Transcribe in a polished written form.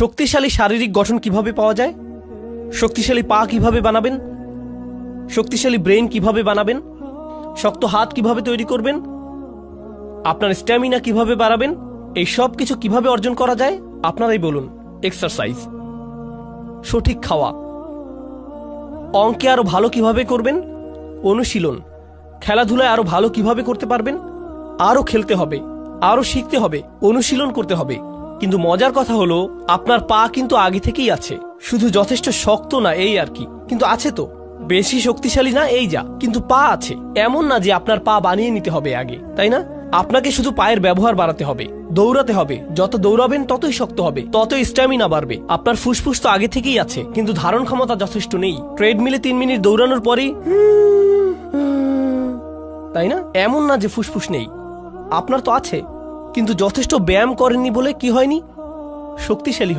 শক্তিশালী শারীরিক গঠন কিভাবে পাওয়া যায়, শক্তিশালী পা কিভাবে বানাবেন, শক্তিশালী ব্রেন কিভাবে বানাবেন, শক্ত হাত কিভাবে তৈরি করবেন, আপনার স্ট্যামিনা কিভাবে বাড়াবেন, এই সব কিছু কিভাবে অর্জন করা যায় আপনারাই বলুন। এক্সারসাইজ, সঠিক খাওয়া, অঙ্কে আরো ভালো কিভাবে করবেন, অনুশীলন, খেলাধুলায় আরো ভালো কিভাবে করতে পারবেন, আরো খেলতে হবে, আরো শিখতে হবে, অনুশীলন করতে হবে। কিন্তু মজার কথা হলো আপনার পা কিন্তু আগে থেকেই আছে, শুধু যথেষ্ট শক্ত না এই আর কি। কিন্তু আছে তো, বেশি শক্তিশালী না এই যা, কিন্তু পা আছে। এমন না যে আপনার পা বানিয়ে নিতে হবে আগে, তাই না? আপনাকে শুধু পায়ের ব্যবহার বাড়াতে হবে, দৌড়াতে হবে। যত দৌড়াবেন ততই শক্ত হবে, ততই স্ট্যামিনা বাড়বে। আপনার ফুসফুস তো আগে থেকেই আছে, কিন্তু ধারণ ক্ষমতা যথেষ্ট নেই। ট্রেডমিলে 3 মিনিট দৌড়ানোর পরেই তাই না? এমন না যে ফুসফুস নেই, আপনার তো আছে, কিন্তু যথেষ্ট ব্যায়াম করেননি বলে কি হয়নি, শক্তিশালী